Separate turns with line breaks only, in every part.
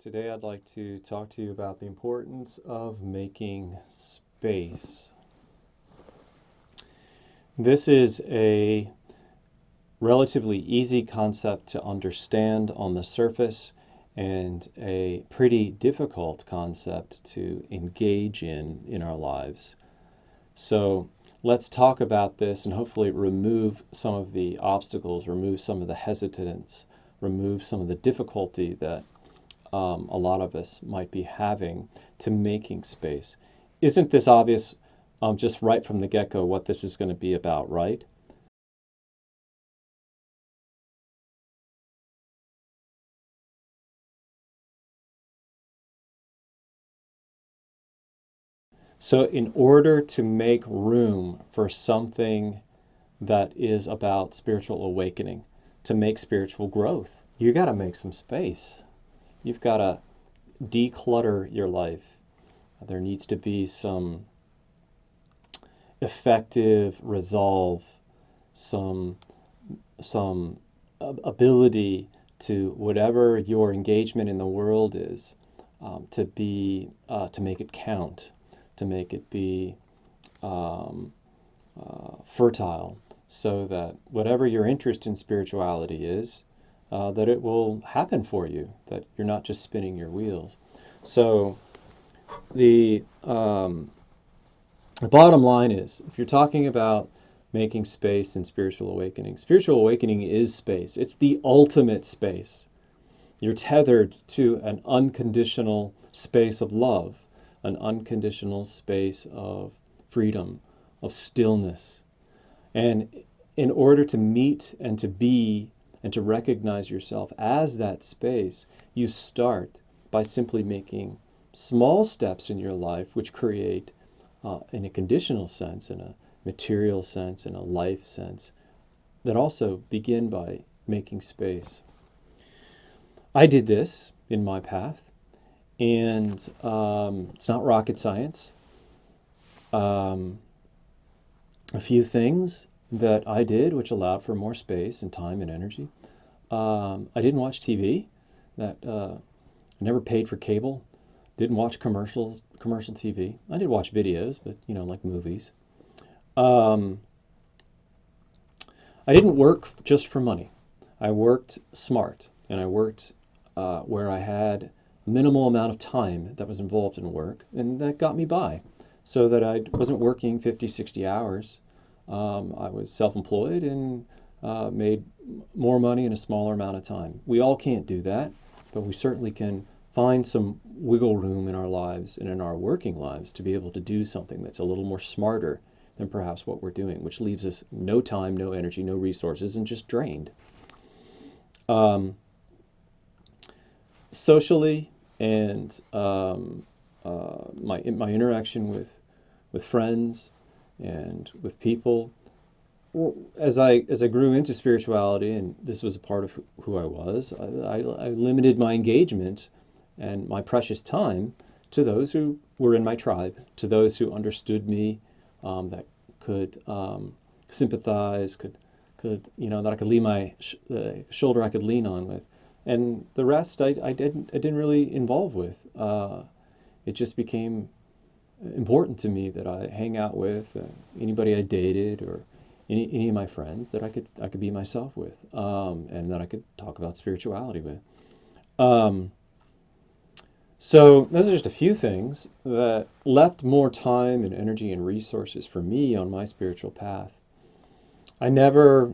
Today I'd like to talk to you about the importance of making space. This is a relatively easy concept to understand on the surface and a pretty difficult concept to engage in our lives. So let's talk about this and hopefully remove some of the obstacles, remove some of the hesitance, remove some of the difficulty that a lot of us might be having to making space. Isn't this obvious just right from the get-go what this is going to be about, right? So in order to make room for something that is about spiritual awakening, to make spiritual growth, you got to make some space. You've got to declutter your life. There needs to be some effective resolve, some ability to whatever your engagement in the world is, to make it count, to make it be fertile, so that whatever your interest in spirituality is, that it will happen for you, that you're not just spinning your wheels. So the bottom line is, if you're talking about making space in spiritual awakening is space. It's the ultimate space. You're tethered to an unconditional space of love, an unconditional space of freedom, of stillness. And in order to meet and to be and to recognize yourself as that space, you start by simply making small steps in your life which create, in a conditional sense, in a material sense, in a life sense, that also begin by making space. I did this in my path, and it's not rocket science. A few things that I did which allowed for more space and time and energy. I didn't watch TV. I never paid for cable. Didn't watch commercial TV. I did watch videos, but like movies. I didn't work just for money. I worked smart, and I worked where I had a minimal amount of time that was involved in work, and that got me by, so that I wasn't working 50, 60 hours. I was self-employed and made more money in a smaller amount of time. We all can't do that, but we certainly can find some wiggle room in our lives and in our working lives to be able to do something that's a little more smarter than perhaps what we're doing, which leaves us no time, no energy, no resources, and just drained. Socially and my interaction with friends and with people, as I grew into spirituality, and this was a part of who I was, I limited my engagement and my precious time to those who were in my tribe, to those who understood me, that could sympathize, could that I could lean my shoulder I could lean on with, and the rest I didn't really involve with. It just became important to me that I hang out with anybody I dated or any of my friends that I could be myself with, and that I could talk about spirituality with. So those are just a few things that left more time and energy and resources for me on my spiritual path. I never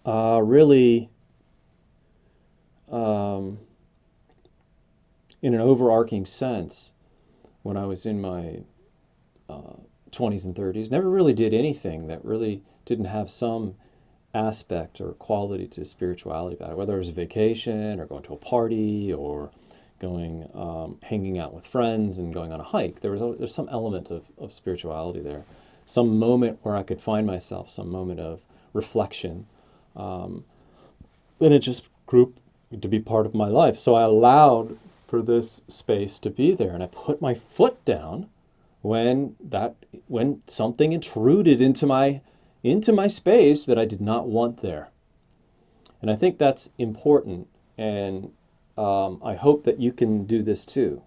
really, in an overarching sense, when I was in my 20s and 30s, never really did anything that really didn't have some aspect or quality to spirituality about it, whether it was a vacation or going to a party or going hanging out with friends and going on a hike. There's some element of spirituality there, some moment where I could find myself, some moment of reflection. Then it just grew to be part of my life. So I allowed for this space to be there, and I put my foot down when something intruded into my space that I did not want there. And I think that's important. And I hope that you can do this too.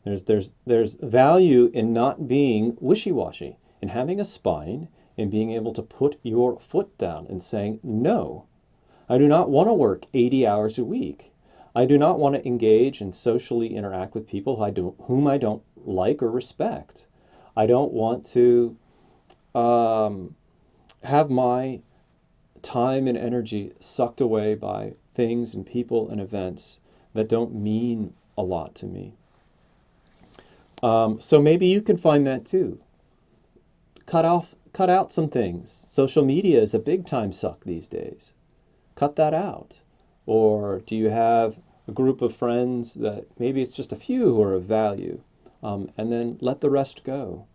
There's value in not being wishy-washy, in having a spine and being able to put your foot down and saying, no, I do not want to work 80 hours a week. I do not want to engage and socially interact with people whom I don't like or respect. I don't want to have my time and energy sucked away by things and people and events that don't mean a lot to me. So maybe you can find that too. Cut out some things. Social media is a big time suck these days. Cut that out. Or do you have a group of friends that maybe it's just a few who are of value, and then let the rest go.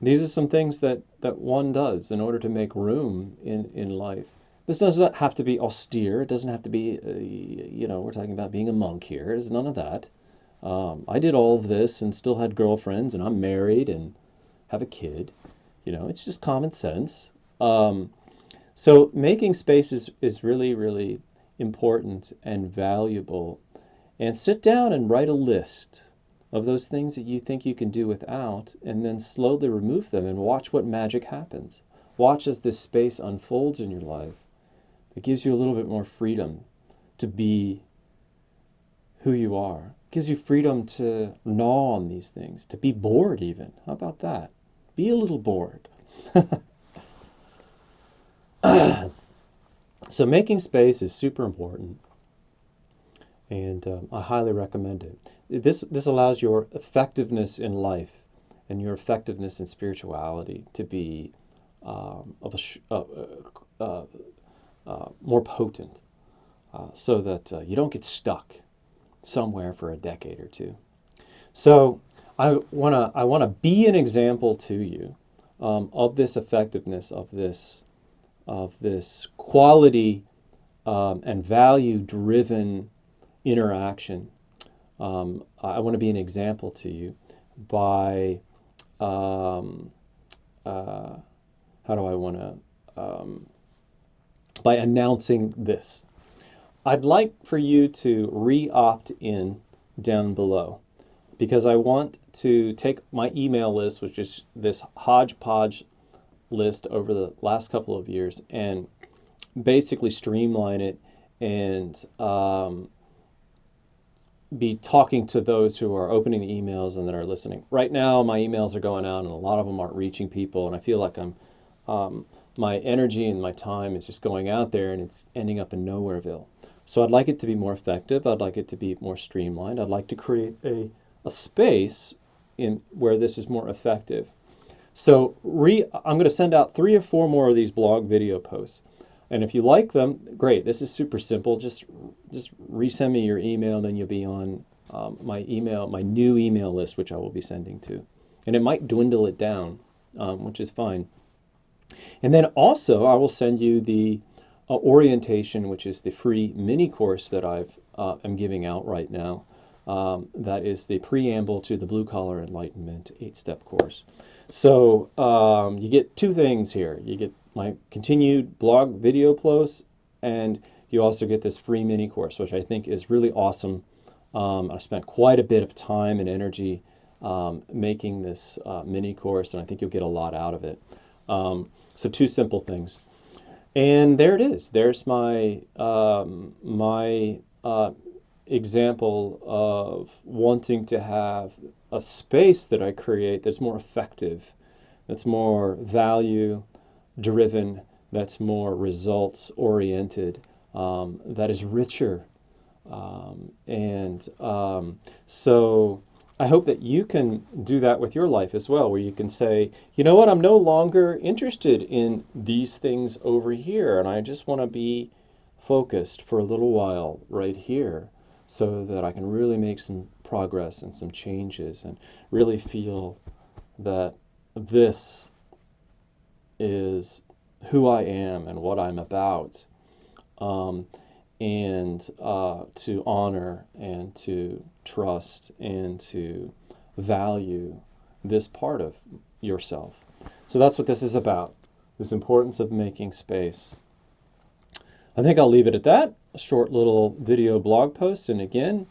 These are some things that one does in order to make room in life. This does not have to be austere. It doesn't have to be, we're talking about being a monk here. There's none of that. I did all of this and still had girlfriends, and I'm married and have a kid. It's just common sense. So making space is really, really important and valuable. And sit down and write a list of those things that you think you can do without, and then slowly remove them and watch what magic happens. Watch as this space unfolds in your life. It gives you a little bit more freedom to be who you are. It gives you freedom to gnaw on these things, to be bored even. How about that? Be a little bored. So making space is super important, and I highly recommend it. This allows your effectiveness in life and your effectiveness in spirituality to be more potent, so that you don't get stuck somewhere for a decade or two. So I wanna be an example to you of this effectiveness, of this quality and value-driven interaction. I want to be an example to you by how do I want to by announcing this. I'd like for you to re-opt in down below, because I want to take my email list, which is this hodgepodge list over the last couple of years, and basically streamline it and be talking to those who are opening the emails and that are listening. Right now, my emails are going out, and a lot of them aren't reaching people, and I feel like my energy and my time is just going out there, and it's ending up in Nowhereville. So I'd like it to be more effective. I'd like it to be more streamlined. I'd like to create a space in where this is more effective. So I'm going to send out 3 or 4 more of these blog video posts. And if you like them, great. This is super simple. Just resend me your email, then you'll be on my new email list, which I will be sending to. And it might dwindle it down, which is fine. And then also, I will send you the orientation, which is the free mini course that I'm giving out right now. That is the preamble to the Blue Collar Enlightenment 8-step course. So you get 2 things here. You get my continued blog video posts, and you also get this free mini course, which I think is really awesome. I spent quite a bit of time and energy making this mini course, and I think you'll get a lot out of it. So 2 simple things. And there it is. There's my example of wanting to have a space that I create that's more effective, that's more value driven, that's more results oriented, that is richer. So I hope that you can do that with your life as well, where you can say, you know what, I'm no longer interested in these things over here, and I just want to be focused for a little while right here, so that I can really make some progress and some changes and really feel that this is who I am and what I'm about, and to honor and to trust and to value this part of yourself. So that's what this is about, this importance of making space. I think I'll leave it at that. A short little video blog post, and again,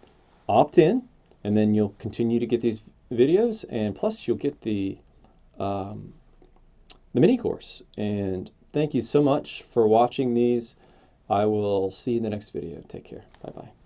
opt in, and then you'll continue to get these videos, and plus you'll get the mini course. And thank you so much for watching these. I will see you in the next video. Take care. Bye-bye.